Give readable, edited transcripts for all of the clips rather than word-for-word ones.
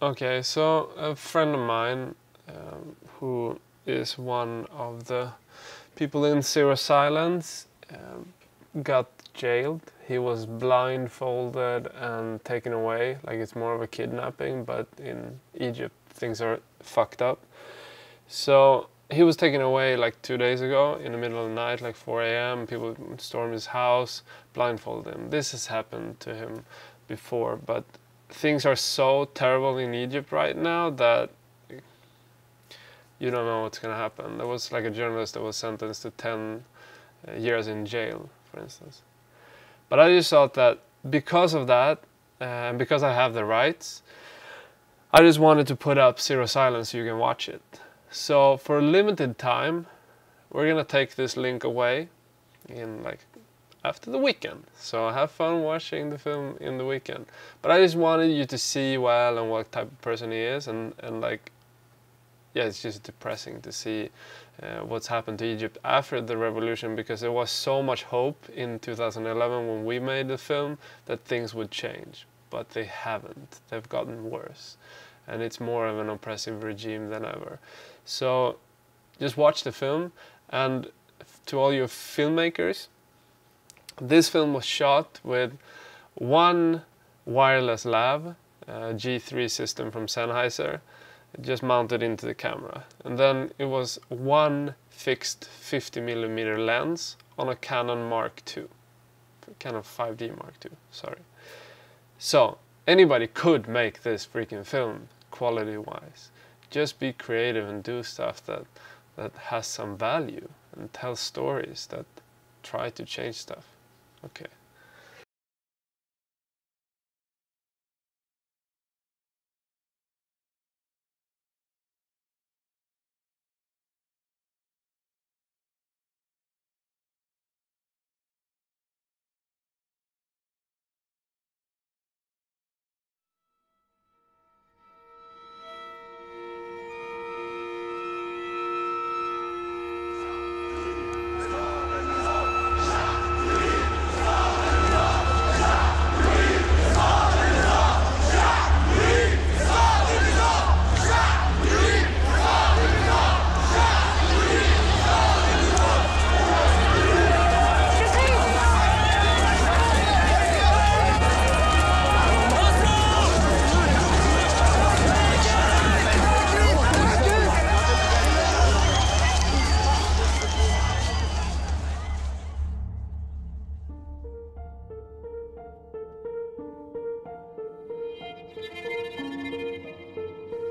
Okay, so a friend of mine who is one of the people in Zero Silence got jailed. He was blindfolded and taken away, like it's more of a kidnapping, but in Egypt things are fucked up. So he was taken away like 2 days ago in the middle of the night, like 4 a.m. People stormed his house, blindfolded him. This has happened to him before, but things are so terrible in Egypt right now that you don't know what's going to happen. There was like a journalist that was sentenced to 10 years in jail, for instance. But I just thought that because of that, and because I have the rights, I just wanted to put up Zero Silence so you can watch it. So for a limited time, we're gonna take this link away in like after the weekend. So have fun watching the film in the weekend. But I just wanted you to see well and what type of person he is, and like, yeah, it's just depressing to see what's happened to Egypt after the revolution, because there was so much hope in 2011 when we made the film that things would change, but they haven't. They've gotten worse, and it's more of an oppressive regime than ever. So just watch the film, and to all you filmmakers, this film was shot with one wireless lav, G3 system from Sennheiser, just mounted into the camera, and then it was one fixed 50mm lens on a Canon Mark II, Canon 5D Mark II, sorry. So anybody could make this freaking film quality-wise. Just be creative and do stuff that has some value and tell stories that try to change stuff. Okay.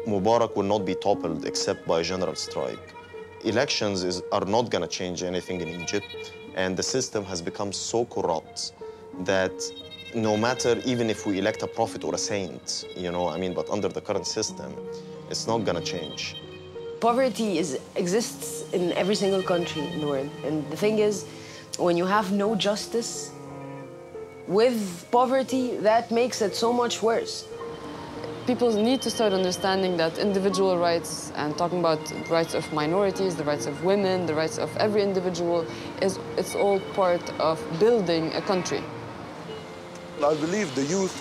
Mubarak will not be toppled except by general strike. Elections are not going to change anything in Egypt, and the system has become so corrupt that no matter, even if we elect a prophet or a saint, but under the current system, it's not going to change. Poverty exists in every single country in the world. And the thing is, when you have no justice with poverty, that makes it so much worse. People need to start understanding that individual rights, and talking about the rights of minorities, the rights of women, the rights of every individual, it's all part of building a country. I believe the youth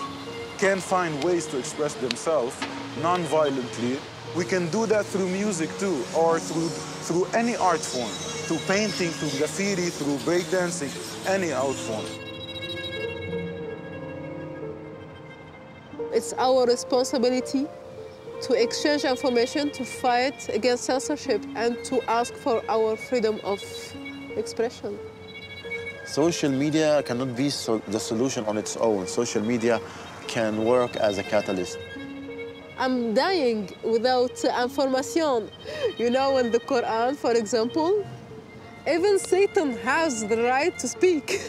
can find ways to express themselves non-violently. We can do that through music too, or through any art form, through painting, through graffiti, through breakdancing, any art form. It's our responsibility to exchange information, to fight against censorship, and to ask for our freedom of expression. Social media cannot be the solution on its own. Social media can work as a catalyst. I'm dying without information. You know, in the Quran, for example, even Satan has the right to speak.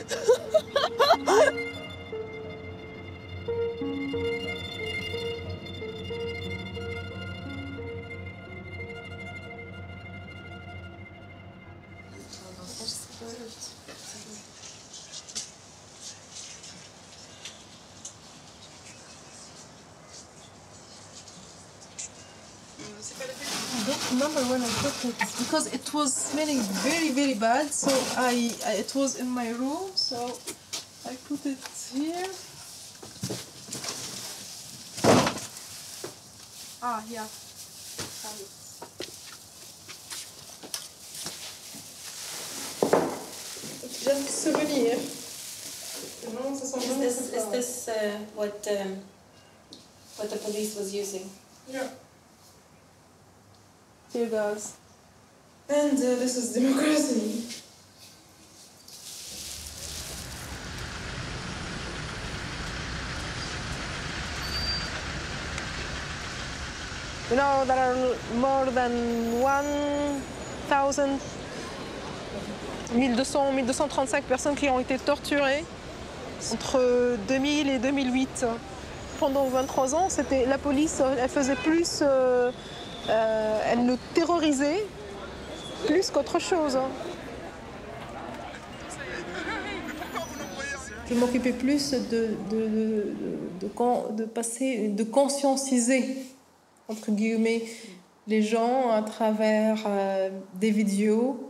I don't remember when I put it because it was smelling very, very bad. So it was in my room, so I put it here. Ah, yeah. It's just a souvenir. Is this what the police was using? Yeah. Here goes. And this is democracy. You know, there are more than 1235 personnes qui ont été torturées entre 2000 et 2008. Pendant 23 ans, la police, elle faisait plus, elle nous terrorisait plus qu'autre chose. Je m'occupais plus de conscientiser, entre guillemets, les gens à travers des vidéos,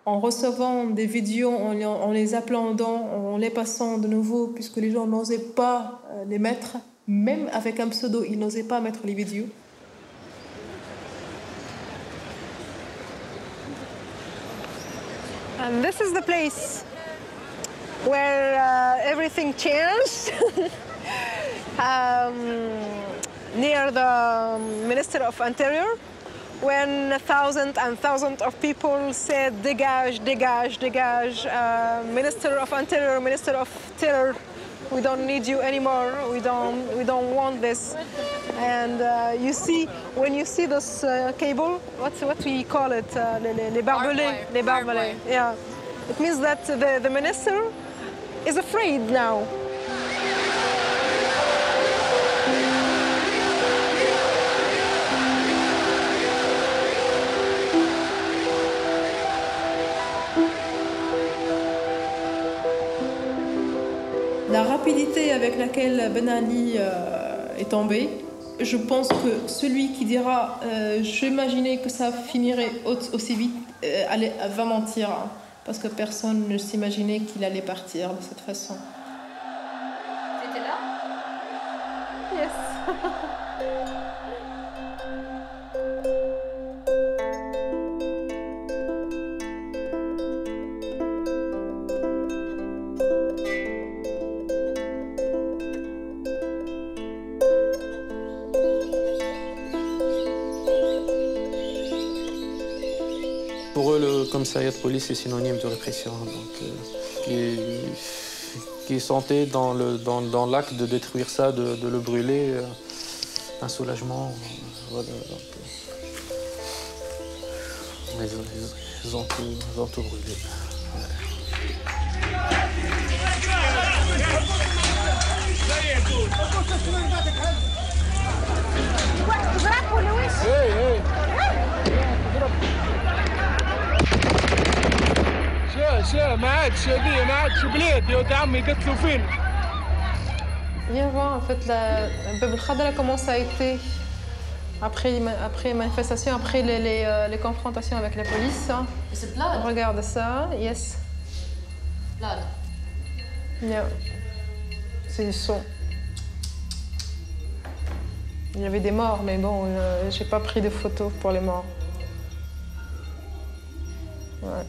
en recevant des vidéos, en les uploadant, en les passant de nouveau, puisque les gens n'osaient pas les mettre, même avec un pseudo, ils n'osaient pas mettre les vidéos. And this is the place where everything changed. Near the Minister of Interior, when thousands and thousands of people said, dégage, dégage, dégage, Minister of Interior, Minister of Terror, we don't need you anymore, we don't want this. And you see, when you see this cable, what we call it, les barbelés, yeah. It means that the minister is afraid now. La rapidité avec laquelle Ben Ali est tombé, je pense que celui qui dira j'imaginais que ça finirait aussi vite va mentir, hein, parce que personne ne s'imaginait qu'il allait partir de cette façon. T'étais là? Yes. Pour eux, le commissariat de police est synonyme de répression. Donc, qui sentait dans l'acte de détruire ça, de le brûler, un soulagement. Voilà, donc, ils ont tout brûlé. Ouais. ما عادش هذه ما عادش بلاد يا ولد عمي يقتلوا فينا. Viens voir en fait un peu Khadra comment ça a été après les manifestations, après les confrontations avec la police. C'est blood. Regarde ça, yes. Blood. Yeah. C'est du sang. Il y avait des morts, mais bon, j'ai pas pris de photos pour les morts. Ouais.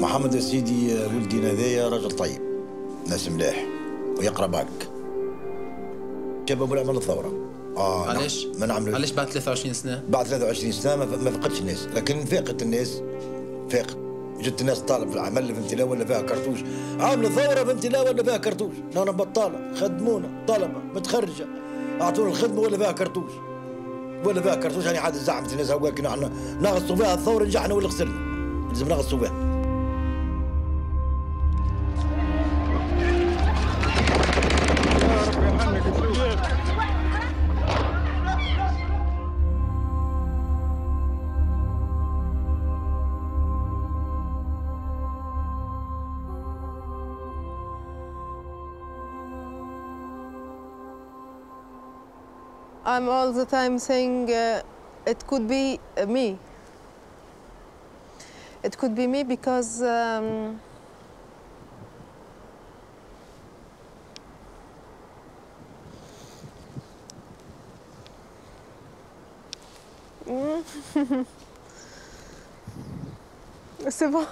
محمد سيدي ولدي هذايا راجل طيب، ناس ملاح ويقرا باك. شباب ولا عمل الثوره. علاش؟ ما نعملوش. علاش بعد 23 سنه؟ بعد 23 سنه ما فقدتش الناس، لكن فاقت الناس. فاقت. جت الناس طالب في العمل فهمتي لا ولا فيها كرتوش. عامل الثوره فهمتي لا ولا فيها كرتوش. انا بطاله، خدمونا، طلبه، متخرجه. اعطونا الخدمه ولا فيها كرتوش. ولا فيها كرتوش يعني عاد زعمت الناس هواك نحن نغصوا فيها الثوره نجحنا ولا خسرنا. لازم نغصوا فيها. I'm all the time saying it could be me. It could be me because c'est bon.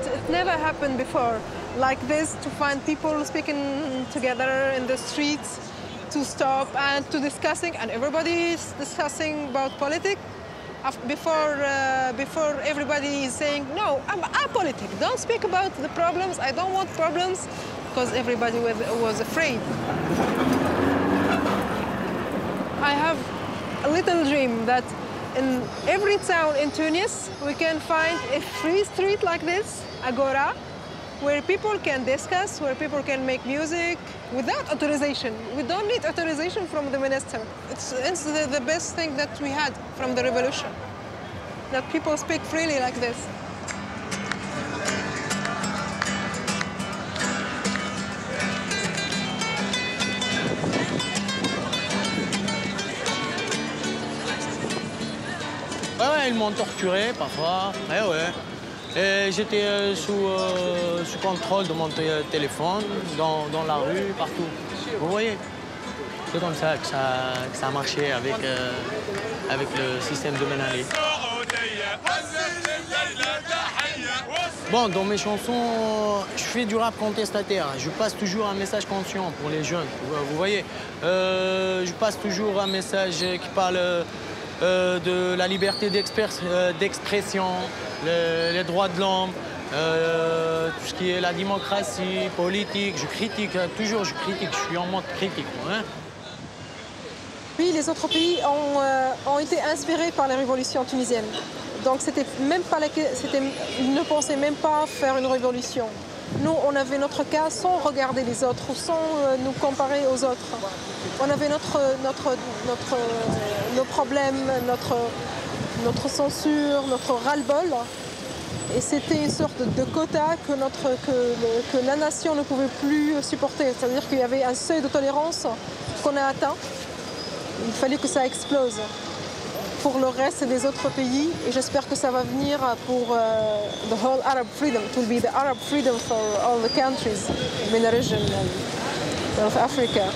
It never happened before like this, to find people speaking together in the streets, to stop and to discussing, and everybody is discussing about politics. Before everybody is saying, no, I'm apolitic, don't speak about the problems, I don't want problems, because everybody was afraid. I have a little dream that in every town in Tunis, we can find a free street like this, agora, where people can discuss, where people can make music without authorization. We don't need authorization from the minister. It's the best thing that we had from the revolution, that people speak freely like this. Ouais, ils m'ont torturé parfois, ouais. Et j'étais sous contrôle de mon téléphone, dans la rue, partout. Vous voyez, c'est comme ça que ça a marché avec le système de Ben Ali. Bon, dans mes chansons, je fais du rap contestataire. Je passe toujours un message conscient pour les jeunes. Vous voyez, je passe toujours un message qui parle de la liberté d'expression, les droits de l'homme, tout ce qui est la démocratie, politique. Je critique, toujours je critique, je suis en mode critique. Hein. Puis les autres pays ont été inspirés par les révolutions tunisiennes. Donc ils ne pensaient même pas faire une révolution. Nous, on avait notre cas sans regarder les autres, sans nous comparer aux autres. On avait nos problèmes, notre censure, notre ras-le-bol. Et c'était une sorte de quota que la nation ne pouvait plus supporter. C'est-à-dire qu'il y avait un seuil de tolérance qu'on a atteint. Il fallait que ça explose pour le reste des autres pays. Et j'espère que ça va venir pour the whole Arab freedom. It will be the Arab freedom for all the countries in the region of Africa.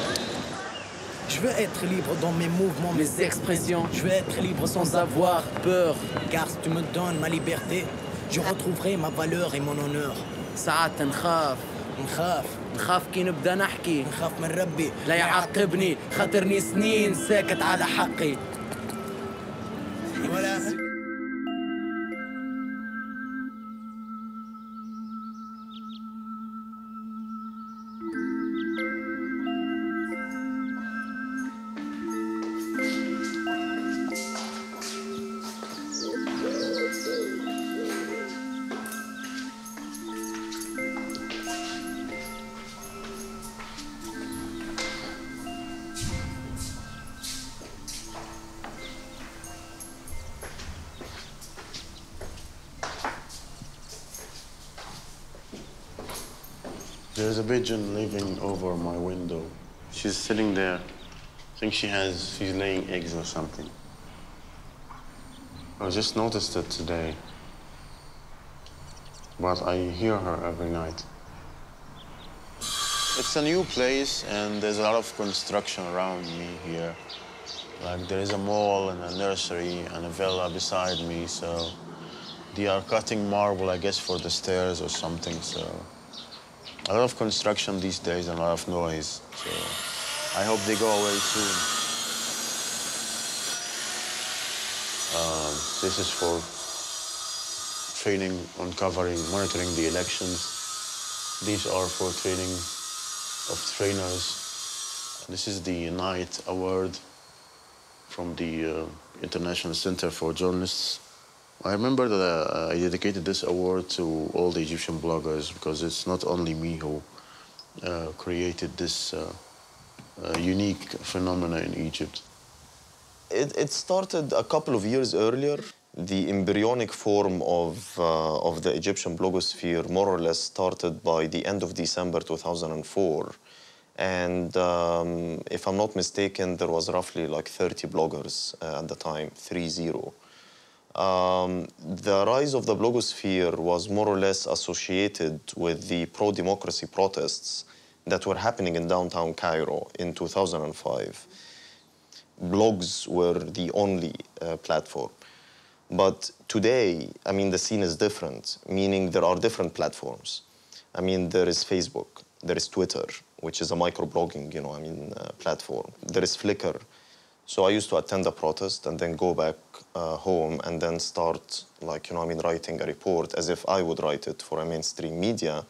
Je veux être libre dans mes mouvements, mes expressions. Je veux être libre sans avoir peur. Car si tu me donnes ma liberté, je retrouverai ma valeur et mon honneur. ساعات نخاف كي نبدا نحكي نخاف من ربي لا يعاقبني خاطرني سنين ساكت على حقي. There's a pigeon living over my window. She's sitting there. I think she's laying eggs or something. I just noticed it today. But I hear her every night. It's a new place and there's a lot of construction around me here. Like there is a mall and a nursery and a villa beside me, so they are cutting marble, I guess, for the stairs or something, so. A lot of construction these days and a lot of noise, so I hope they go away soon. This is for training, monitoring the elections. These are for training of trainers This is the Knight Award from the International Center for Journalists. I remember that I dedicated this award to all the Egyptian bloggers because it's not only me who created this unique phenomena in Egypt. It started a couple of years earlier. The embryonic form of the Egyptian blogosphere more or less started by the end of December 2004. And if I'm not mistaken, there was roughly like 30 bloggers at the time, 30. The rise of the blogosphere was more or less associated with the pro-democracy protests that were happening in downtown Cairo in 2005. Blogs were the only platform. But today, I mean, the scene is different, meaning there are different platforms. I mean, there is Facebook, there is Twitter, which is a microblogging, platform. There is Flickr. So I used to attend a protest and then go back home and then start, writing a report as if I would write it for a mainstream media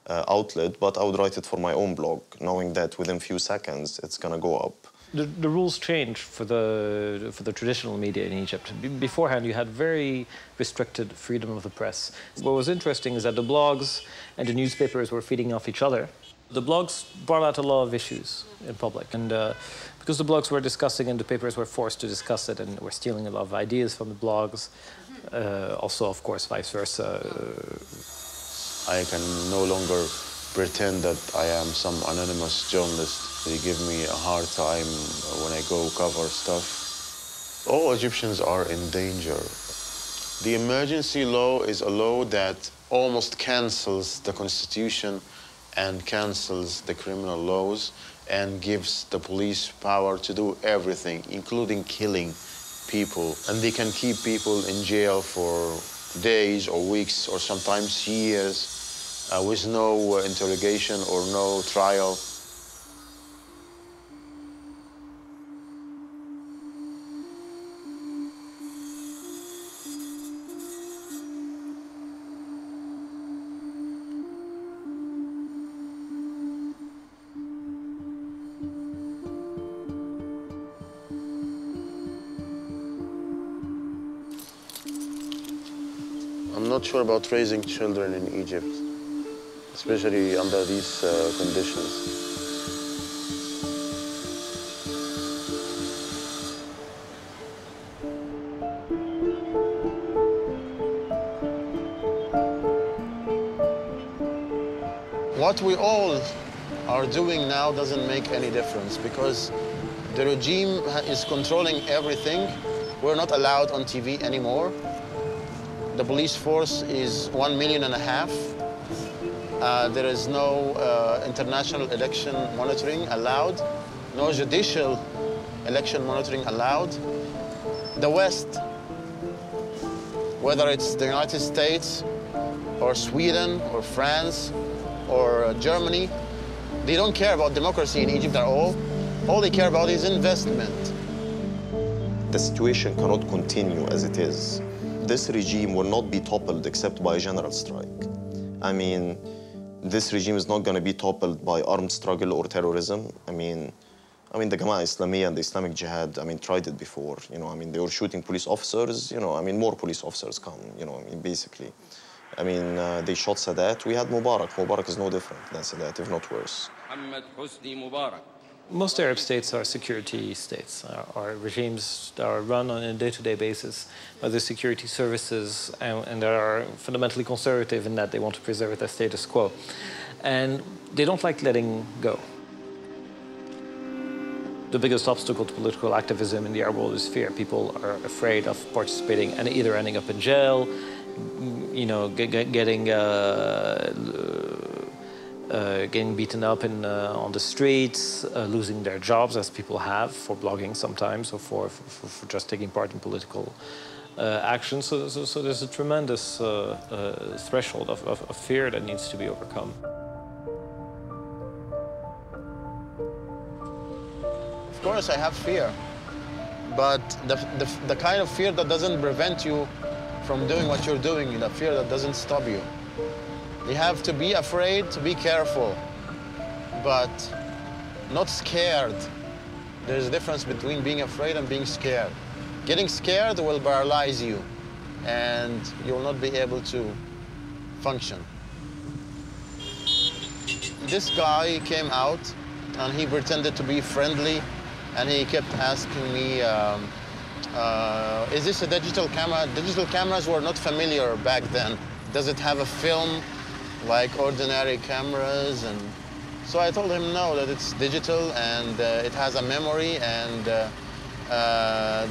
outlet, but I would write it for my own blog, knowing that within a few seconds it's going to go up. The rules changed for the traditional media in Egypt. Beforehand, you had very restricted freedom of the press. What was interesting is that the blogs and the newspapers were feeding off each other. The blogs brought out a lot of issues in public, and because the blogs were discussing and the papers were forced to discuss it and were stealing a lot of ideas from the blogs, also, of course, vice versa. I can no longer pretend that I am some anonymous journalist. They give me a hard time when I go cover stuff. All Egyptians are in danger. The emergency law is a law that almost cancels the constitution and cancels the criminal laws and gives the police power to do everything, including killing people. And they can keep people in jail for days or weeks or sometimes years with no interrogation or no trial. I'm not sure about raising children in Egypt, especially under these conditions. What we all are doing now doesn't make any difference because the regime is controlling everything. We're not allowed on TV anymore. The police force is 1.5 million. There is no international election monitoring allowed, no judicial election monitoring allowed. The West, whether it's the United States or Sweden or France or Germany, they don't care about democracy in Egypt at all. All they care about is investment. The situation cannot continue as it is. This regime will not be toppled except by a general strike. I mean, this regime is not going to be toppled by armed struggle or terrorism. I mean, the Jama'ah Islamiyah and the Islamic Jihad, tried it before. They were shooting police officers. More police officers come, basically. They shot Sadat. We had Mubarak. Mubarak is no different than Sadat, if not worse. Most Arab states are security states, are regimes that are run on a day-to-day basis by the security services and that are fundamentally conservative in that they want to preserve the status quo. And they don't like letting go. The biggest obstacle to political activism in the Arab world is fear. People are afraid of participating and either ending up in jail, getting beaten up on the streets, losing their jobs, as people have for blogging sometimes, or for just taking part in political action. So there's a tremendous threshold of fear that needs to be overcome. Of course, I have fear, but the kind of fear that doesn't prevent you from doing what you're doing, the fear that doesn't stop you. You have to be afraid, to be careful, but not scared. There's a difference between being afraid and being scared. Getting scared will paralyze you, and you'll not be able to function. This guy came out, and he pretended to be friendly, and he kept asking me, is this a digital camera? Digital cameras were not familiar back then. Does it have a film like ordinary cameras? And so I told him no, that it's digital, and it has a memory, and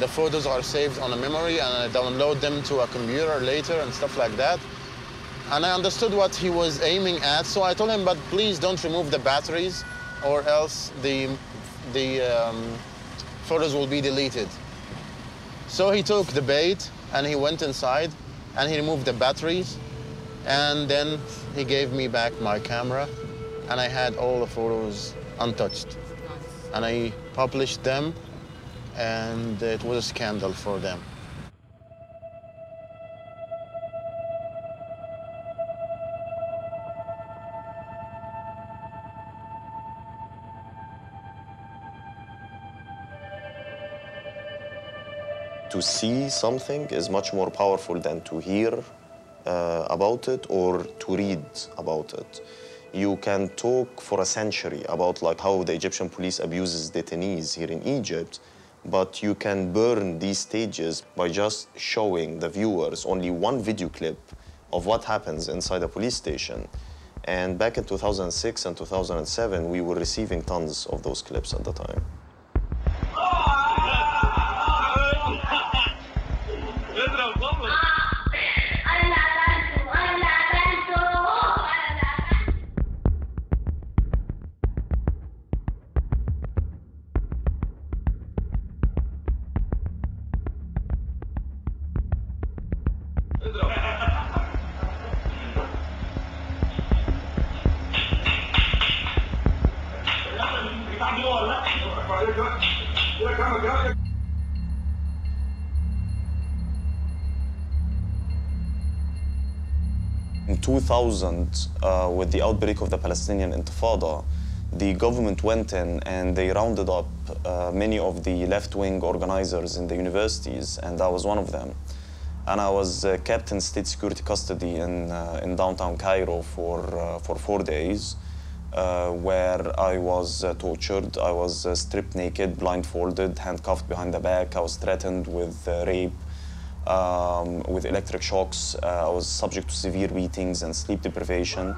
the photos are saved on a memory, and I download them to a computer later and stuff like that. And I understood what he was aiming at, so I told him, but please don't remove the batteries, or else the photos will be deleted. So he took the bait, and he went inside, and he removed the batteries, and then he gave me back my camera, and I had all the photos untouched. And I published them, and it was a scandal for them. To see something is much more powerful than to hear about it or to read about it. You can talk for a century about like how the Egyptian police abuses detainees here in Egypt, but you can burn these stages by just showing the viewers only one video clip of what happens inside a police station. And back in 2006 and 2007, we were receiving tons of those clips at the time. In 2000, with the outbreak of the Palestinian Intifada, the government went in and they rounded up many of the left-wing organizers in the universities, and I was one of them. And I was kept in state security custody in downtown Cairo for 4 days, where I was tortured. I was stripped naked, blindfolded, handcuffed behind the back. I was threatened with rape, with electric shocks. I was subject to severe beatings and sleep deprivation.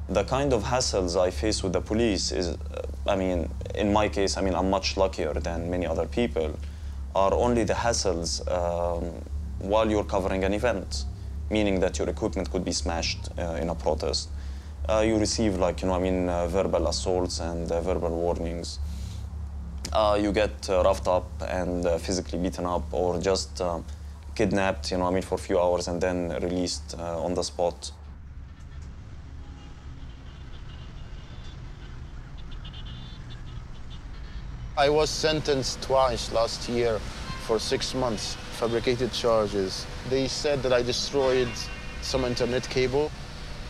The kind of hassles I face with the police is, I mean, in my case, I mean, I'm much luckier than many other people, are only the hassles while you're covering an event, meaning that your equipment could be smashed in a protest. You receive, like, you know, I mean, verbal assaults and verbal warnings. You get roughed up and physically beaten up, or just kidnapped, you know, I mean, for a few hours and then released on the spot. I was sentenced twice last year for 6 months, fabricated charges. They said that I destroyed some internet cable,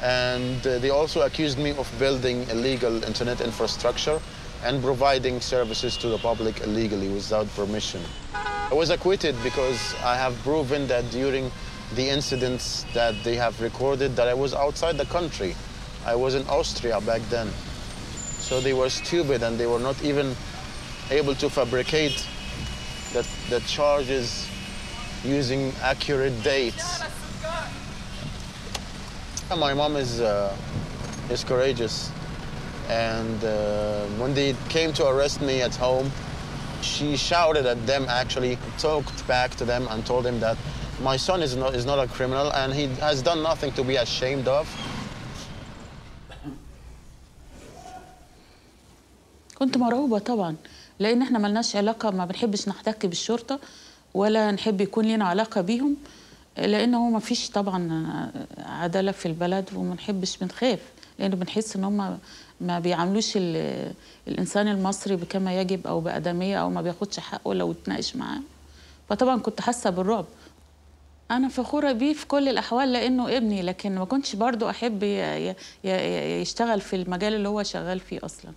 and they also accused me of building illegal internet infrastructure and providing services to the public illegally without permission. I was acquitted because I have proven that during the incidents that they have recorded that I was outside the country. I was in Austria back then. So they were stupid, and they were not even able to fabricate the charges using accurate dates. My mom is courageous, and when they came to arrest me at home, she shouted at them, actually talked back to them and told them that my son is not a criminal and he has done nothing to be ashamed of. كنت مرعوبة طبعا، لأن احنا ملناش علاقة، ما بنحبش نحتك بالشرطة ولا نحب يكون لنا علاقة بيهم، لأنه ما فيش طبعا عدالة في البلد، وما نحبش، بنخاف لأنه بنحس إن هم ما بيعاملوش الإنسان المصري كما يجب أو بأدمية، أو ما بياخدش حقه لو اتناقش معاه. فطبعا كنت حاسة بالرعب. أنا فخورة بيه في كل الأحوال لأنه ابني، لكن ما كنتش برضو أحب يشتغل في المجال اللي هو شغال فيه أصلا.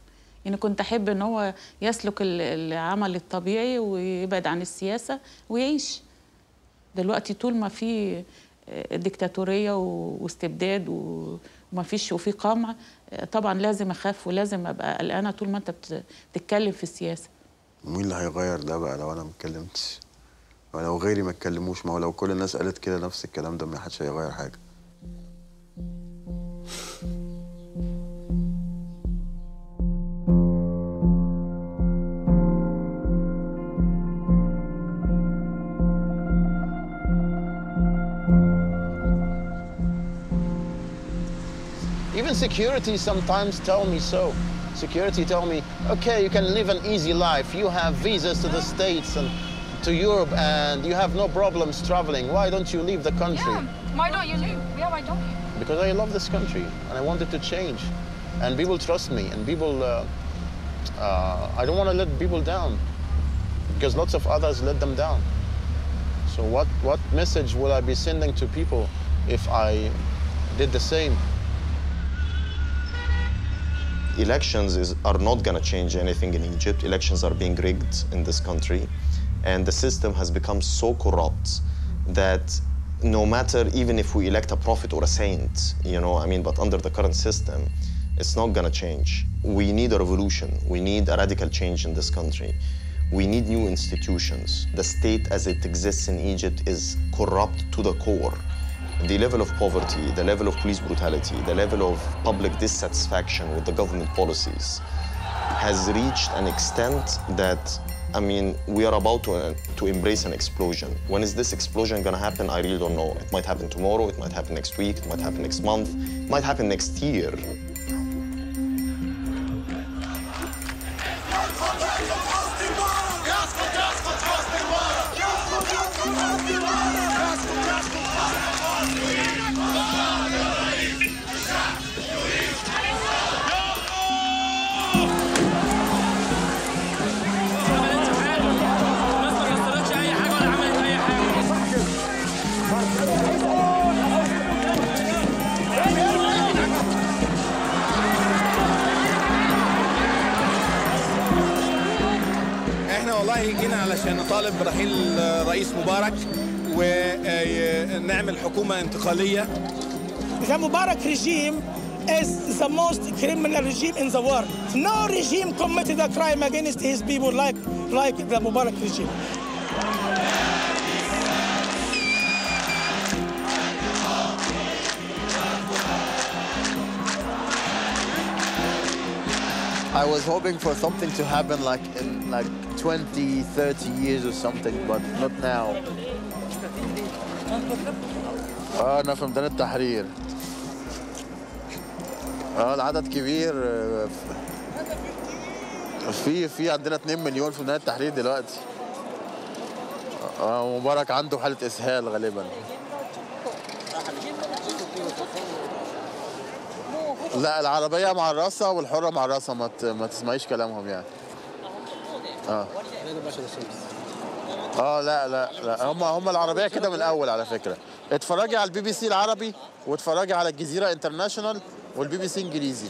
يعني كنت أحب إن هو يسلك العمل الطبيعي ويبعد عن السياسة ويعيش. دلوقتي طول ما في ديكتاتورية واستبداد وما فيش وفي قمع، طبعا لازم أخاف ولازم أبقى قلقانة طول ما أنت بتتكلم في السياسة. مين اللي هيغير ده بقى لو أنا ما اتكلمتش؟ ولو غيري ما اتكلموش؟ ما هو لو كل الناس قالت كده نفس الكلام ده ما حدش هيغير حاجة. Even security sometimes tell me so. Security tell me, okay, you can live an easy life. You have visas to the States and to Europe and you have no problems traveling. Why don't you leave the country? Yeah, why don't you leave? Yeah, why don't you? Because I love this country and I want it to change. And people trust me and people, I don't want to let people down because lots of others let them down. So what message will I be sending to people if I did the same? Elections are not going to change anything in Egypt. Elections are being rigged in this country. And the system has become so corrupt that no matter, even if we elect a prophet or a saint, you know, I mean, but under the current system, it's not going to change. We need a revolution. We need a radical change in this country. We need new institutions. The state as it exists in Egypt is corrupt to the core. The level of poverty, the level of police brutality, the level of public dissatisfaction with the government policies has reached an extent that, I mean, we are about to embrace an explosion. When is this explosion going to happen? I really don't know. It might happen tomorrow, it might happen next week, it might happen next month, it might happen next year. والله جينا علشان نطالب برحيل رئيس مبارك ونعمل حكومة انتقالية. The Mubarak regime is the most criminal regime in the world. No regime committed a crime against his people like the Mubarak regime. I was hoping for something to happen like in like 20, 30 years or something, but not now. أنا في ميدان التحرير. العدد كبير. في عندنا 2 مليون في ميدان التحرير دلوقتي. مبارك عنده حالة إسهال غالبا. لا العربية مع الراسة والحرة مع الراسة ما تسمعيش كلامهم يعني. لا هم العربية كده من الأول على فكرة. اتفرجي على الBBC العربي واتفرجي على الجزيرة انترناشونال والBBC إنجليزي.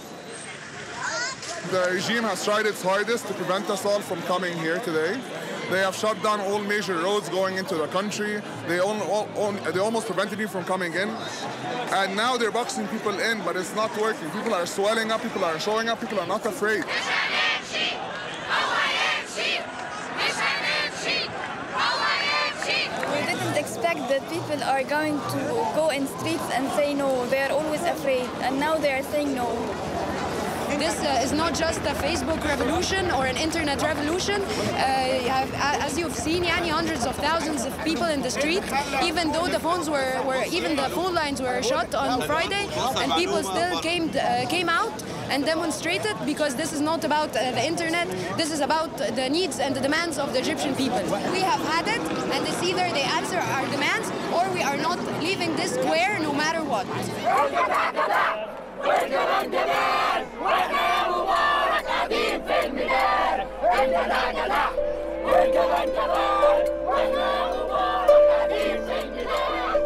The regime has tried its hardest to prevent us all from coming here today. They have shut down all major roads going into the country. They almost prevented me from coming in. And now they're boxing people in, but it's not working. People are swelling up, people are showing up, people are not afraid. We didn't expect that people are going to go in streets and say no. They are always afraid, and now they are saying no. This is not just a Facebook revolution or an internet revolution. As you've seen, hundreds of thousands of people in the street, even though the phone lines were shut on Friday, and people still came out and demonstrated because this is not about the internet. This is about the needs and the demands of the Egyptian people. We have had it, and it's either they answer our demands or we are not leaving this square no matter what. واحنا الجبال واحنا يا مبارك قاعدين في الميدان الجدع جدع والجبل جبال واحنا يا مبارك قاعدين في الميدان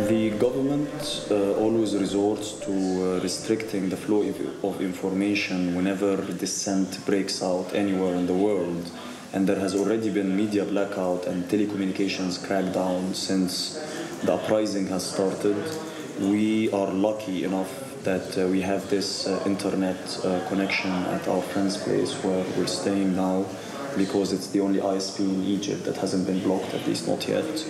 The government always resorts to restricting the flow of information whenever dissent breaks out anywhere in the world. And there has already been media blackout and telecommunications crackdown since the uprising has started. We are lucky enough that we have this internet connection at our friend's place where we're staying now, because it's the only ISP in Egypt that hasn't been blocked, at least not yet.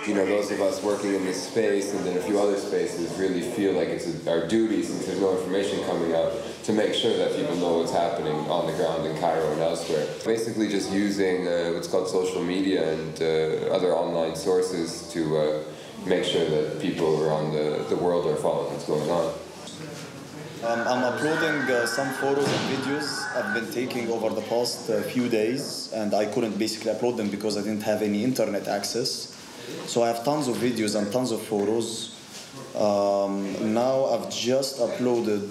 You know, those of us working in this space and in a few other spaces really feel like it's our duty, since there's no information coming out, to make sure that people know what's happening on the ground in Cairo and elsewhere. Basically just using what's called social media and other online sources to make sure that people around the world are following what's going on. I'm uploading some photos and videos I've been taking over the past few days, and I couldn't basically upload them because I didn't have any internet access. So I have tons of videos and tons of photos. Now I've just uploaded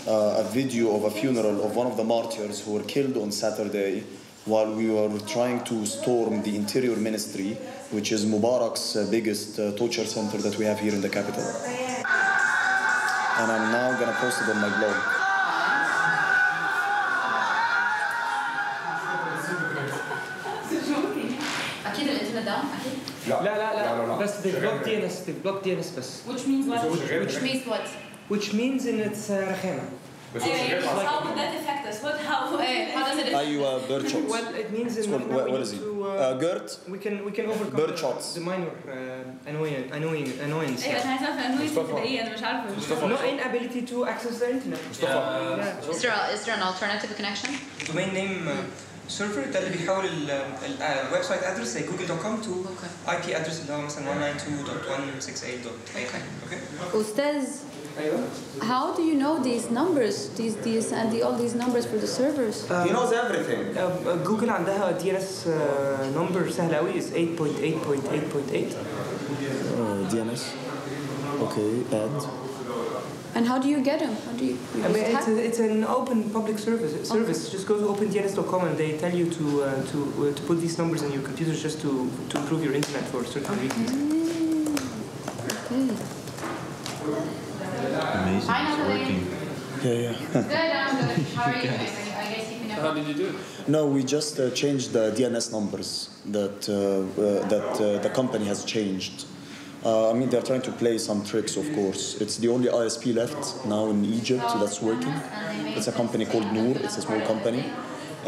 a video of a funeral of one of the martyrs who were killed on Saturday while we were trying to storm the Interior Ministry, which is Mubarak's biggest torture center that we have here in the capital. And I'm now gonna post it on my blog. أكيد الإنترنت داون أكيد. لا بس they block DNS, they block DNS بس. Which means what? Which means what? Which means إن it's رخامة. How would that affect us? How does it affect أيوة bird shots. Well, it means in what is it? Gert? We can overcome bird shots. The minor annoyance. أيوة أنا عايزة أعرف annoyance إيه أنا مش عارفة. No inability to access the internet. Is there an alternative connection? Domain name server ده اللي بيحول الويب سايت ادرس زي google.com to IP address اللي هو مثلا 192.168. Okay. أستاذ. How do you know these numbers, these and all these numbers for the servers? He knows everything. Google عندها DNS number سهل قوي is 8.8.8.8. DNS. Okay, add. And how do you get them? How do you? I mean, it's an open public service. Just go to opendns.com and they tell you to put these numbers in your computers just to improve your internet for certain reasons. Okay. Amazing. Hi, Natalie. Yeah. Good, I'm good. How are you? I guess you can. How did you do it? No, we just changed the DNS numbers that the company has changed. I mean, they're trying to play some tricks, of course. It's the only ISP left now in Egypt that's working. It's a company called Noor. It's a small company.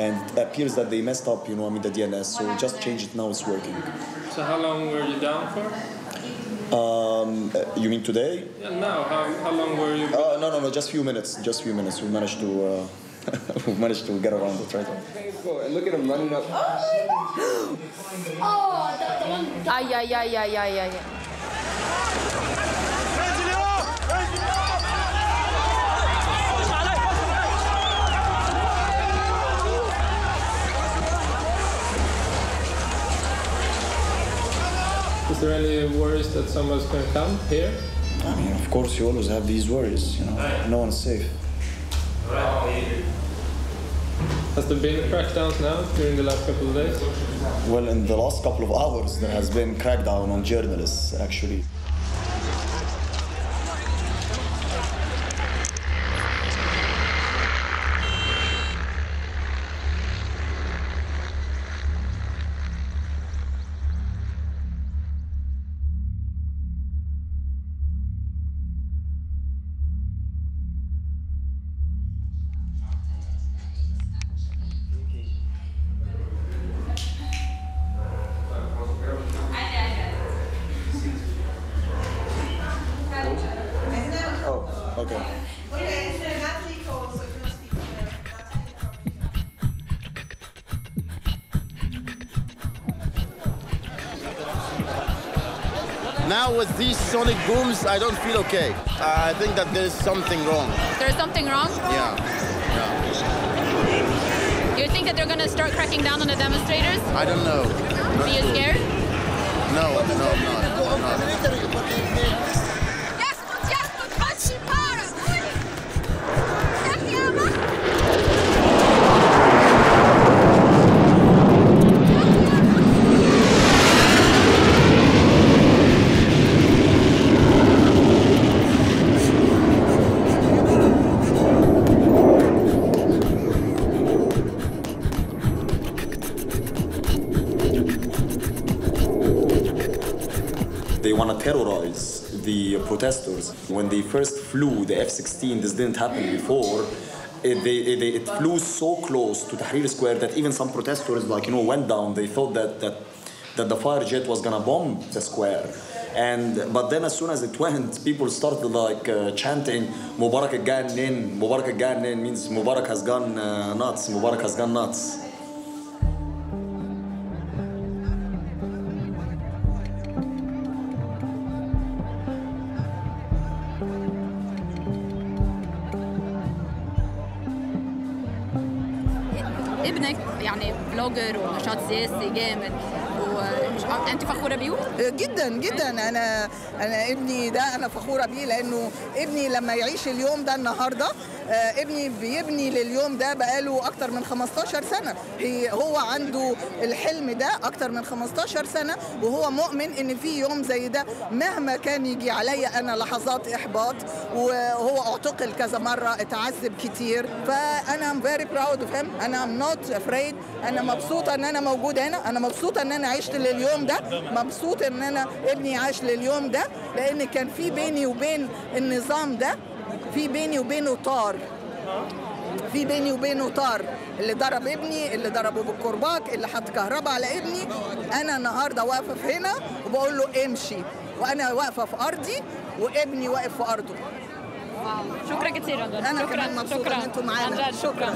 And it appears that they messed up, the DNS. So we just changed it, now it's working. So how long were you down for? You mean today? Yeah, now. How long were you? No, just few minutes. We managed to we managed to get around it right now. And look at him running up. Oh, the one. Ay. Is there any worries that someone's going to come here? I mean, of course, you always have these worries, No one's safe. Has there been crackdowns now during the last couple of days? Well, in the last couple of hours, there has been crackdown on journalists, actually. Okay. Now with these sonic booms, I don't feel okay. I think that there's something wrong. There's something wrong? Yeah. You think that they're going to start cracking down on the demonstrators? I don't know. Are you scared? No, I'm not. they want to terrorize the protesters. When they first flew the F-16, this didn't happen before. It flew so close to Tahrir Square that even some protesters, went down. They thought that the fighter jet was gonna bomb the square. But then as soon as it went, people started chanting Mubarak al-Ganin. Mubarak al-Ganin means Mubarak has gone nuts. Mubarak has gone nuts. ابنك يعني بلوجر ونشاط سياسي جامد وانت فخوره بيه؟ جدا جدا. انا ابني ده انا فخوره بيه لانه ابني لما يعيش اليوم ده النهارده ابني بيبني لليوم ده بقاله اكتر من 15 سنه. هو عنده الحلم ده اكتر من 15 سنه وهو مؤمن ان في يوم زي ده مهما كان يجي عليا انا لحظات احباط. وهو اعتقل كذا مره اتعذب كتير فانا ام فيري براود اوف هيم. انا ام نوت افريد. انا مبسوطه ان انا موجوده هنا. انا مبسوطه ان انا عشت لليوم ده. مبسوطه ان انا ابني عاش لليوم ده لان كان في بيني وبين النظام ده في بيني وبينه طار. في بيني وبينه طار اللي ضرب ابني اللي ضربه بالكرباج اللي حط كهرباء على ابني. انا النهارده واقفه في هنا وبقول له امشي وانا واقفه في ارضي وابني واقف في ارضه. شكرا كثير. انا كمان مبسوطه ان انتم معانا. شكرا.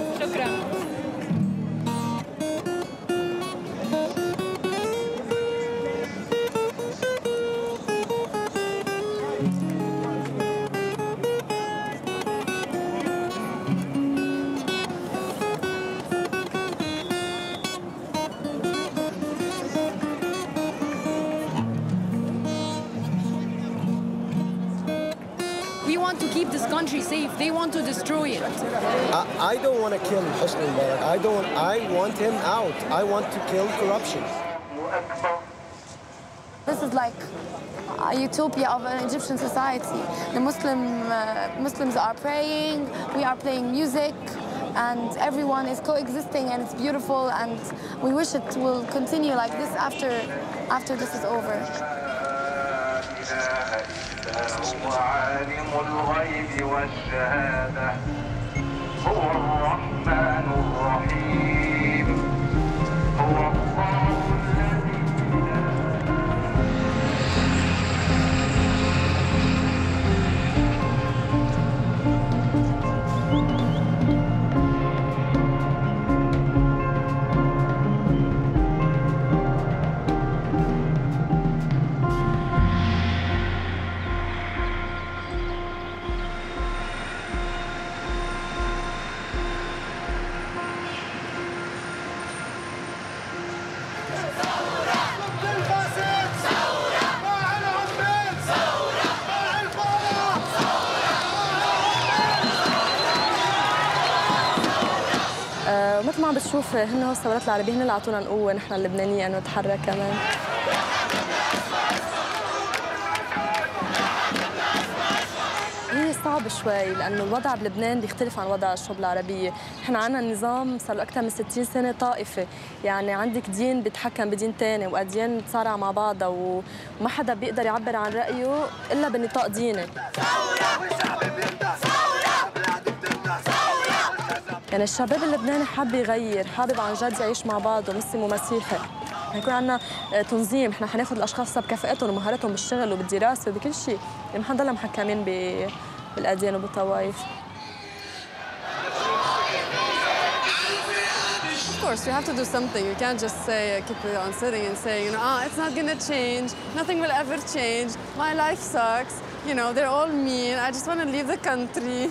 We want to keep this country safe. They want to destroy it. I don't want to kill Hosni Mubarak. I want him out. I want to kill corruption. This is like a utopia of an Egyptian society. The Muslims are praying, we are playing music, and everyone is coexisting, and it's beautiful, and we wish it will continue like this after this is over. هو عالم الغيب والشهادة هو الرحمن الرحيم هو الله الذي مثل ما عم بتشوف هن هو الثورات العربية هن اللي اعطونا القوة نحن اللبنانية انه نتحرك كمان. هي صعب شوي لانه الوضع بلبنان بيختلف عن وضع الشعوب العربية، نحن عندنا نظام صار له اكثر من 60 سنة طائفي، يعني عندك دين بيتحكم بدين ثاني واديان بتصارع مع بعضها وما حدا بيقدر يعبر عن رأيه الا بنطاق ديني. يعني الشباب اللبناني حابب يغير، حابب عن جد يعيش مع بعضه مسلم ومسيحي. حيكون عندنا تنظيم، احنا حناخذ الاشخاص بكفاءتهم ومهاراتهم بالشغل وبالدراسه وبكل شيء، يعني ما حنضلنا محكمين بالاديان وبالطوائف. Of course, you have to do something. You can't just say, keep on sitting and say, it's not going to change. Nothing will ever change. My life sucks. They're all mean. I just want to leave the country.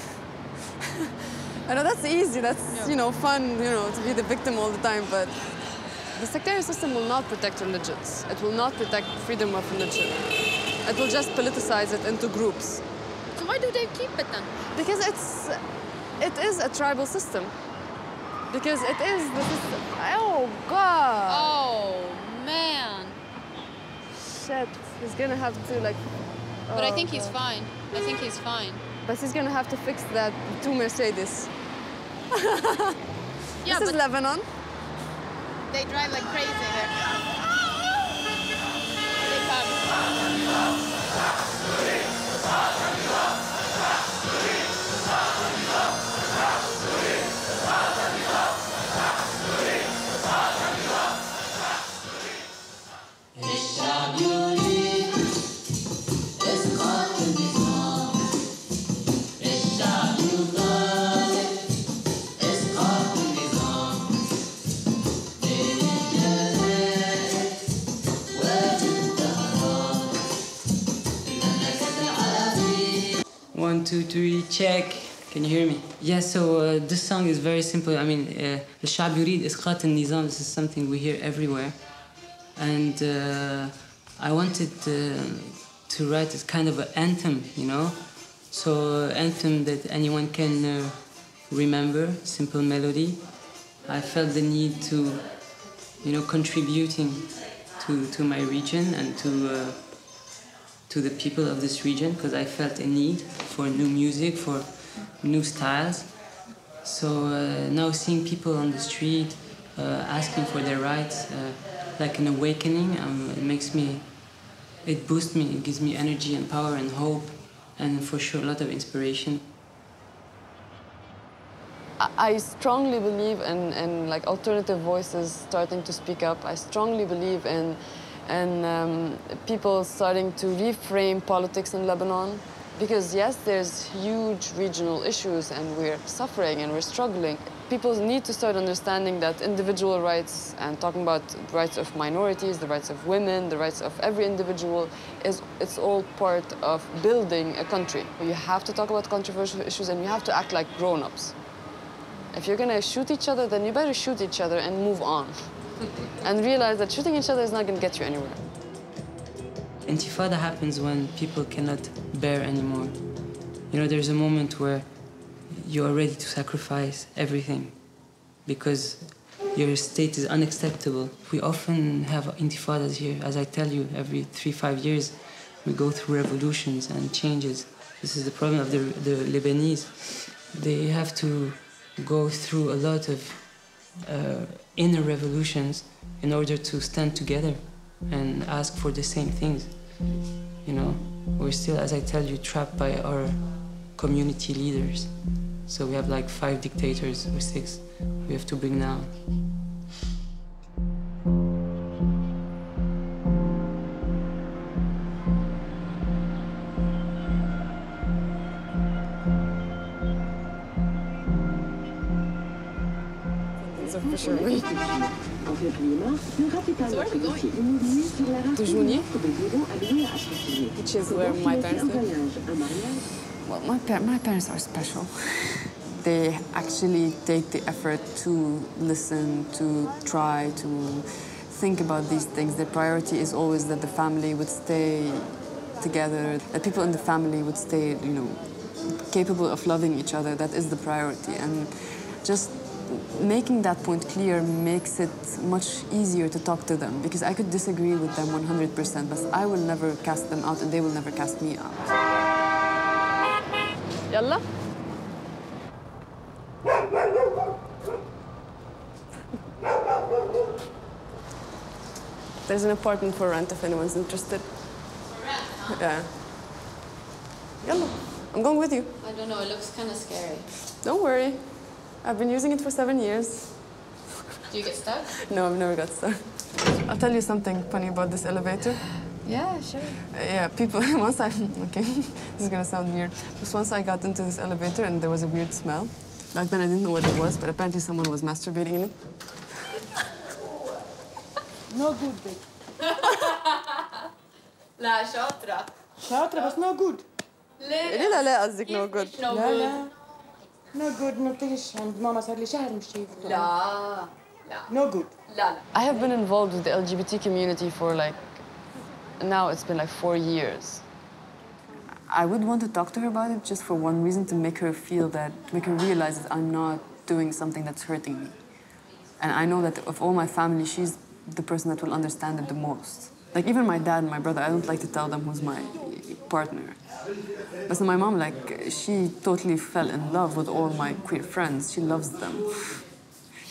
I know that's easy. That's, fun, to be the victim all the time. But the sectarian system will not protect religions. It will not protect freedom of religion. It will just politicize it into groups. So why do they keep it then? Because it is a tribal system. Because it is the system. Oh, God. Oh, man. Shit. He's gonna have to, But I think he's fine. I think he's fine. But he's gonna have to fix that 2 Mercedes. Yeah, this is Lebanon. They drive like crazy there. They come. 1, 2, 3, check. Can you hear me? Yeah, so this song is very simple. I mean, الشعب يريد إسقاط النظام. This is something we hear everywhere. And I wanted to write a kind of an anthem, you know? So anthem that anyone can remember, simple melody. I felt the need to, you know, contributing to my region and to the people of this region, because I felt a need for new music, for new styles. So now seeing people on the street asking for their rights, like an awakening, it boosts me, it gives me energy and power and hope, and for sure a lot of inspiration. I strongly believe in like alternative voices starting to speak up. I strongly believe in people starting to reframe politics in Lebanon. Because yes, there's huge regional issues and we're suffering and we're struggling. People need to start understanding that individual rights and talking about the rights of minorities, the rights of women, the rights of every individual, it's all part of building a country. You have to talk about controversial issues and you have to act like grown-ups. If you're gonna shoot each other, then you better shoot each other and move on. And realize that shooting each other is not gonna get you anywhere. Intifada happens when people cannot bear anymore. You know, there's a moment where you are ready to sacrifice everything because your state is unacceptable. We often have intifadas here. As I tell you, every 3-5 years, we go through revolutions and changes. This is the problem of the Lebanese. They have to go through a lot of inner revolutions in order to stand together and ask for the same things. You know, we're still, as I tell you, trapped by our community leaders. So we have like 5 dictators or 6 we have to bring down. For sure. So where are we going? To Jounieh, which is where my parents live. Well, my parents are special. They actually take the effort to listen, to try, to think about these things. Their priority is always that the family would stay together, that people in the family would stay, you know, capable of loving each other. That is the priority. And just making that point clear makes it much easier to talk to them, because I could disagree with them 100%, but I will never cast them out and they will never cast me out. Yalla. There's an apartment for rent if anyone's interested. For rent, huh? Yeah. Yalla. I'm going with you. I don't know, it looks kind of scary. Don't worry. I've been using it for 7 years. Do you get stuck? No, I've never got stuck. I'll tell you something funny about this elevator. Yeah, sure. Yeah, people, okay, this is gonna sound weird. But once I got into this elevator and there was a weird smell. Back then I didn't know what it was, but apparently someone was masturbating in it. No good, babe. لا شاطرة. شاطرة بس no good. ليه لا قصدك no good؟ لا لا. No good, ما بتجيش عند ماما صار لي شهر مش شايفة. لا لا. No good. لا لا. I have been involved with the LGBT community for like, now it's been like 4 years. I would want to talk to her about it just for one reason, to make her feel that, make her realize that I'm not doing something that's hurting me. And I know that of all my family, she's the person that will understand it the most. Like even my dad and my brother, I don't like to tell them who's my partner. But so my mom, like, she totally fell in love with all my queer friends. She loves them.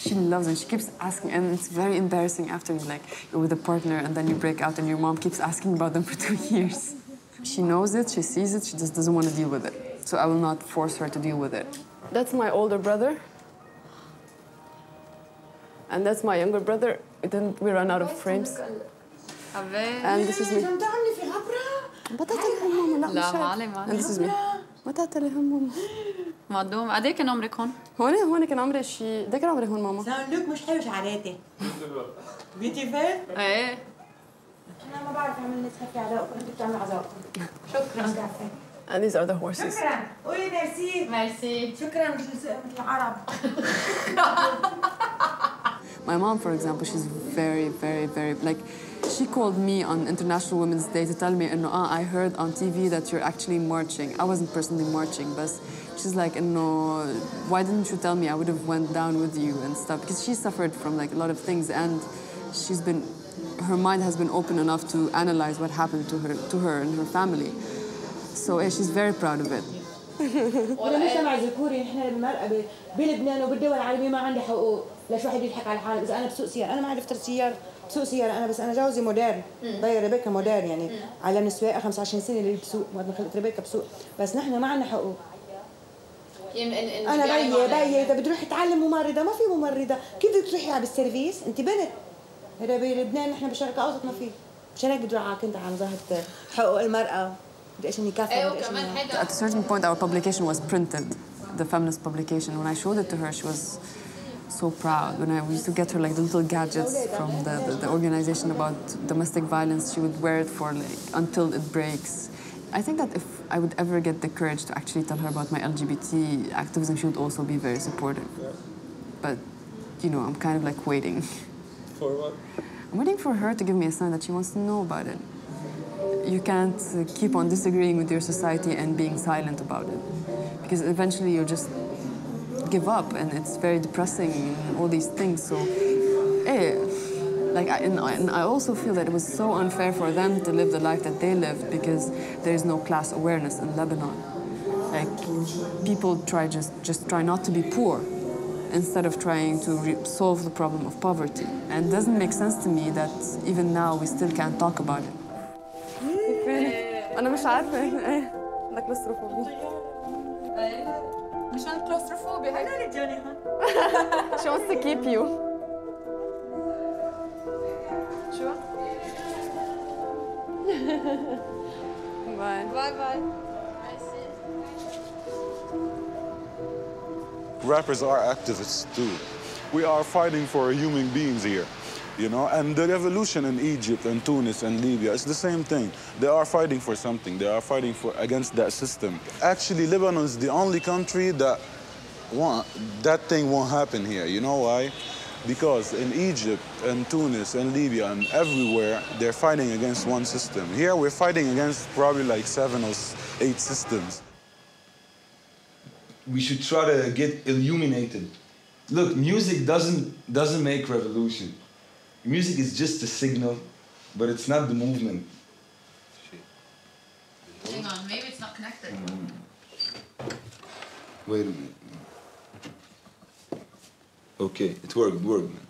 She loves them. She keeps asking, and it's very embarrassing after like you're with a partner and then you break out and your mom keeps asking about them for 2 years. She knows it, she sees it, she just doesn't want to deal with it. So I will not force her to deal with it. That's my older brother. And that's my younger brother. Then we run out of frames. And this is me. لا مالي And this is me. متى تلهم ماما؟ مقدوم قد ايه كان عمرك هون؟ هون كان عمري شي ده كان عمري هون ماما. لوك مش حلو شعراتي. بيتي فين؟ ايه. انا ما بعرف اعمل نسخه علاقه، انت بتعمل عزاء. شكرا. And these are the horses. شكرا قولي ميرسي ميرسي شكرا مثل العرب. My mom, for example, she's very, very, very, like, she called me on International Women's Day to tell me, I heard on TV that you're actually marching. I wasn't personally marching, but she's like, why didn't you tell me? I would have went down with you and stuff. Because she suffered from like a lot of things, and her mind has been open enough to analyze what happened to her and her family. So she's very proud of it. بالمجتمع الذكوري نحن المرأة بلبنان وبالدول العربية ما عندي حقوق. ليش واحد يضحك على حاله؟ إذا أنا بسوق سيارة، أنا ما عرفت بسوق سيارة أنا، بس أنا جوزي موديل، ضي ريبيكا موديل يعني علمني السواقة 25 سنة اللي بسوق، وقت ما خلقت ريبيكا بسوق، بس نحن ما عندنا حقوق. أنا بيي إذا بتروحي تعلم ممرضة ما في ممرضة، كيف بدك تروحي على السيرفيس؟ أنت بنت. هذا بلبنان نحن بالشرق الأوسط ما في. مشان هيك بدي أروح كنت على مظاهرة حقوق المرأة. At a certain point, our publication was printed, the feminist publication. When I showed it to her, she was so proud. When we used to get her like the little gadgets from the organization about domestic violence, she would wear it for like until it breaks. I think that if I would ever get the courage to actually tell her about my LGBT activism, she would also be very supportive. But, I'm kind of like waiting. For what? I'm waiting for her to give me a sign that she wants to know about it. You can't keep on disagreeing with your society and being silent about it, because eventually you'll just give up, and it's very depressing and all these things. So, and I also feel that it was so unfair for them to live the life that they lived, because there is no class awareness in Lebanon. Like, people just try not to be poor instead of trying to solve the problem of poverty. And it doesn't make sense to me that even now we still can't talk about it. أنا مش عارفة إيه عندك كلوستروفوبيا. مش عندك كلوستروفوبيا هيك. أنا رجالي She wants to keep you. شو؟ Bye. باي باي. Rappers are activists too. We are fighting for human beings here. And the revolution in Egypt and Tunis and Libya, it's the same thing. They are fighting for something. They are fighting against that system. Actually, Lebanon is the only country that thing won't happen here. You know why? Because in Egypt and Tunis and Libya and everywhere, they're fighting against one system. Here, we're fighting against probably like 7 or 8 systems. We should try to get illuminated. Look, music doesn't make revolution. Music is just a signal, but it's not the movement. Hang on, maybe it's not connected. Wait a minute. Okay, it worked, man.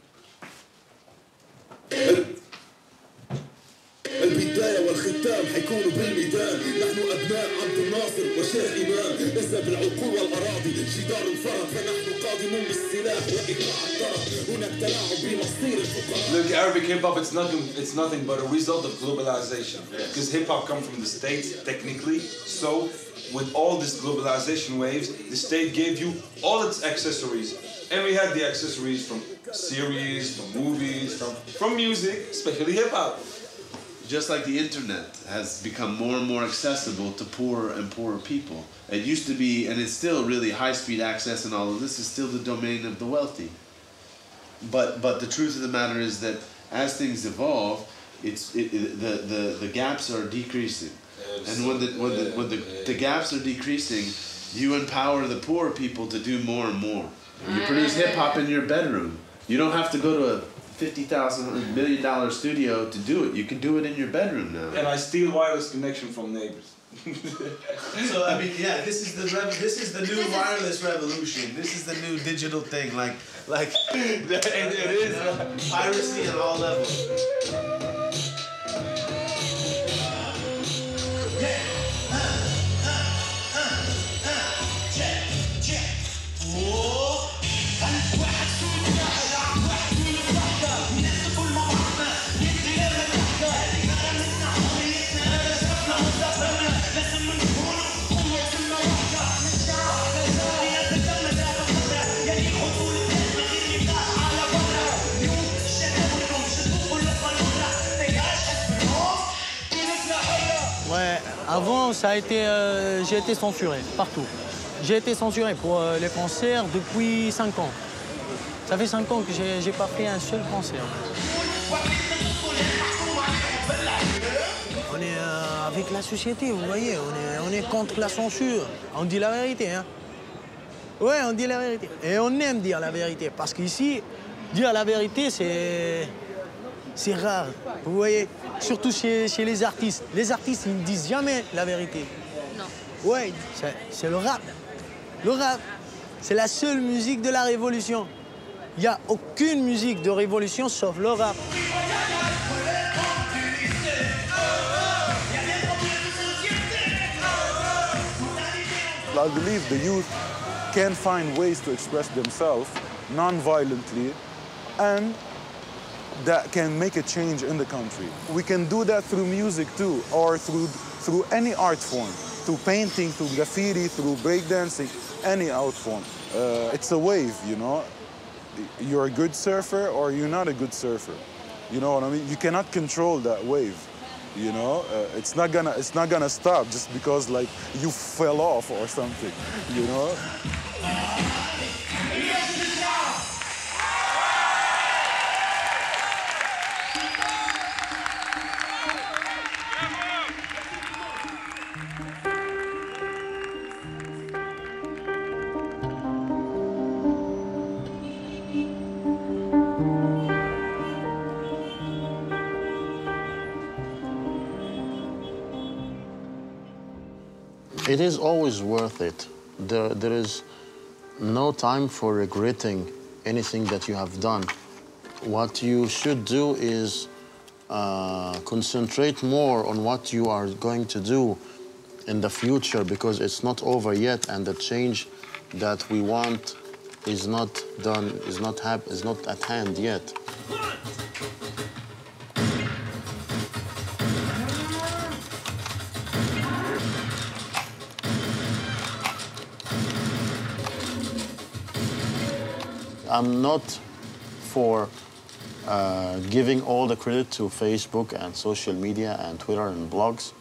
البداية والختام حيكونوا بالميدان، نحن أبناء عبد الناصر وشيخ إمام، إذا بالعقول والأراضي جدار الفرق، فنحن قادمون بالسلاح وإيقاع الطرف، هناك تلاعب بمصير الفقراء. Look, Arabic hip hop, it's nothing but a result of globalization. Because hip hop comes from the States, technically. So, with all this globalization waves, the state gave you all its accessories. And we had the accessories from series, from movies, from music, especially hip hop. Just like the internet has become more and more accessible to poorer and poorer people. It used to be, and it's still really high-speed access, and all of this is still the domain of the wealthy. But the truth of the matter is that as things evolve, the gaps are decreasing. And when the gaps are decreasing, you empower the poor people to do more and more. You produce hip-hop in your bedroom. You don't have to go to a $50,000 million studio to do it. You can do it in your bedroom now. And I steal wireless connection from neighbors. So I mean, yeah, this is the new wireless revolution. This is the new digital thing. Like it is piracy at all levels. Ouais, avant, ça a été, j'ai été censuré partout. J'ai été censuré pour les concerts depuis 5 ans. Ça fait 5 ans que j'ai pas fait un seul concert. On est avec la société, vous voyez, on est contre la censure. On dit la vérité, hein. Ouais, on dit la vérité. Et on aime dire la vérité, parce qu'ici, dire la vérité, c'est rare, vous voyez. Surtout chez les artistes. Les artistes, ils ne disent jamais la vérité. Non. Ouais, c'est le rap. Le rap, c'est la seule musique de la révolution. Il n'y a aucune musique de révolution sauf le rap. I believe the youth can find ways to express themselves non-violently and that can make a change in the country. We can do that through music too, or through any art form, through painting, through graffiti, through breakdancing, any art form. It's a wave, you know? You're a good surfer or you're not a good surfer. You know what I mean? You cannot control that wave. You know, it's not gonna stop just because like you fell off or something. You know. It is always worth it. There is no time for regretting anything that you have done. What you should do is concentrate more on what you are going to do in the future, because it's not over yet, and the change that we want is not done, is not at hand yet. I'm not for giving all the credit to Facebook and social media and Twitter and blogs.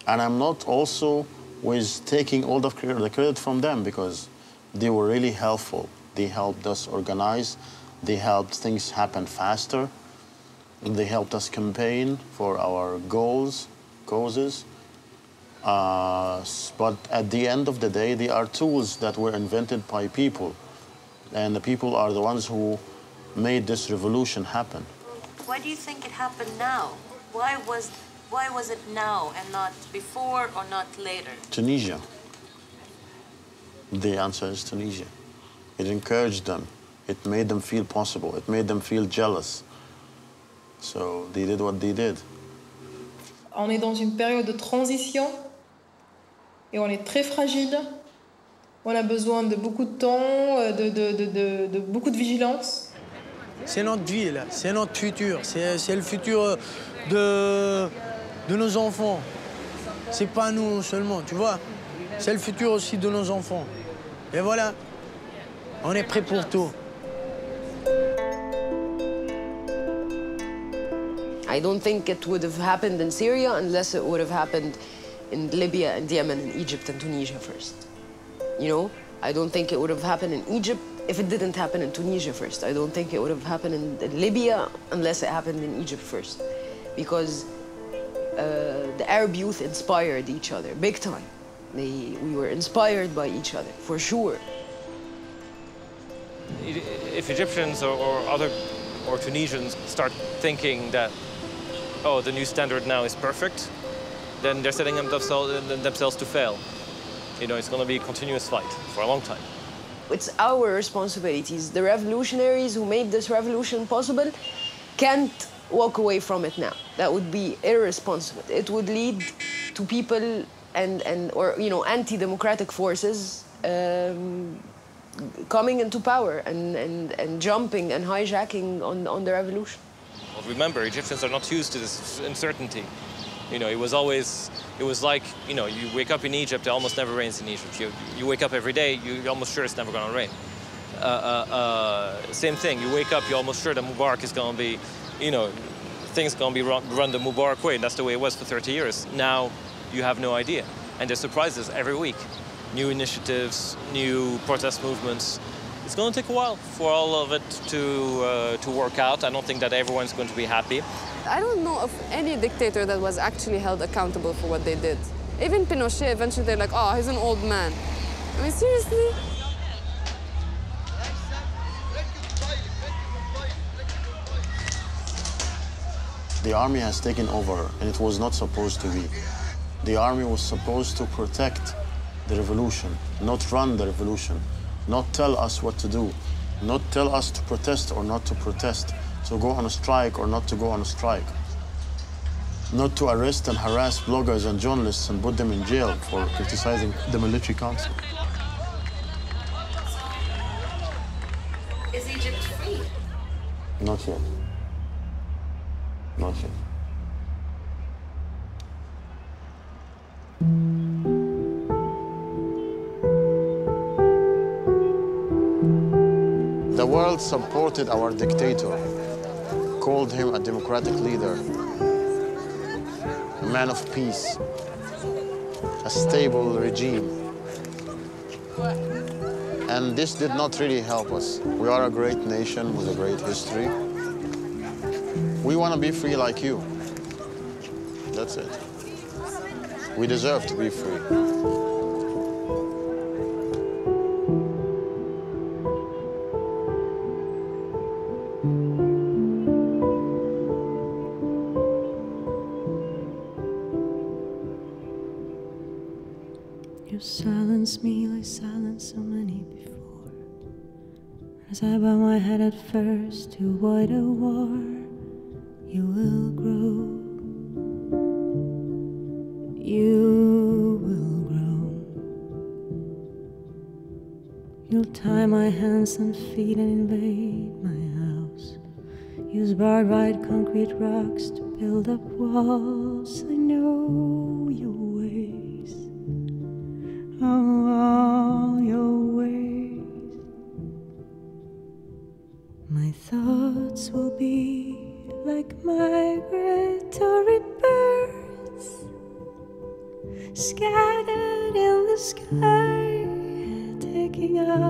And I'm not also with taking all the credit from them, because they were really helpful. They helped us organize. They helped things happen faster. They helped us campaign for our causes. But at the end of the day, they are tools that were invented by people. And the people are the ones who made this revolution happen. Why do you think it happened now? Why was it now and not before or not later? Tunisia. The answer is Tunisia. It encouraged them. It made them feel possible. It made them feel jealous. So they did what they did. On est dans une période de transition et on est très fragile. On a besoin de beaucoup de temps, de beaucoup de vigilance. C'est notre vie, là. C'est notre futur. C'est le futur de nos enfants. C'est pas nous seulement, tu vois. C'est le futur aussi de nos enfants. Et voilà, on est prêt pour tout. I don't think it would have happened in Syria unless it would have happened in Libya and Yemen and Egypt and Tunisia first. You know, I don't think it would have happened in Egypt if it didn't happen in Tunisia first. I don't think it would have happened in Libya unless it happened in Egypt first. Because the Arab youth inspired each other, big time. We were inspired by each other, for sure. If Egyptians or Tunisians start thinking that, oh, the new standard now is perfect, then they're setting themselves to fail. You know, it's going to be a continuous fight for a long time. It's our responsibilities. The revolutionaries who made this revolution possible can't walk away from it now. That would be irresponsible. It would lead to people or you know, anti-democratic forces coming into power and jumping and hijacking on the revolution. Well, remember, Egyptians are not used to this uncertainty. You know, it was like, you know, you wake up in Egypt, it almost never rains in Egypt. You wake up every day, you're almost sure it's never going to rain. Same thing, you wake up, you're almost sure that Mubarak is going to be, you know, things going to be run the Mubarak way. That's the way it was for 30 years. Now, you have no idea. And there's surprises every week. New initiatives, new protest movements. It's going to take a while for all of it to work out. I don't think that everyone's going to be happy. I don't know of any dictator that was actually held accountable for what they did. Even Pinochet, eventually they're like, oh, he's an old man. I mean, seriously? The army has taken over, and it was not supposed to be. The army was supposed to protect the revolution, not run the revolution, not tell us what to do, not tell us to protest or not to protest, to go on a strike or not to go on a strike, not to arrest and harass bloggers and journalists and put them in jail for criticizing the military council. Is Egypt free? Not yet. Not yet. The world supported our dictator, called him a democratic leader, a man of peace, a stable regime. And this did not really help us. We are a great nation with a great history. We want to be free like you. That's it. We deserve to be free. You silence me like silence so many before. As I bow my head at first to avoid a war, you will grow. You will grow. You'll tie my hands and feet and invade my house. Use barbed wire concrete rocks to build up walls. I know your ways. Oh, all your ways. My thoughts will be like migratory birds scattered in the sky, taking up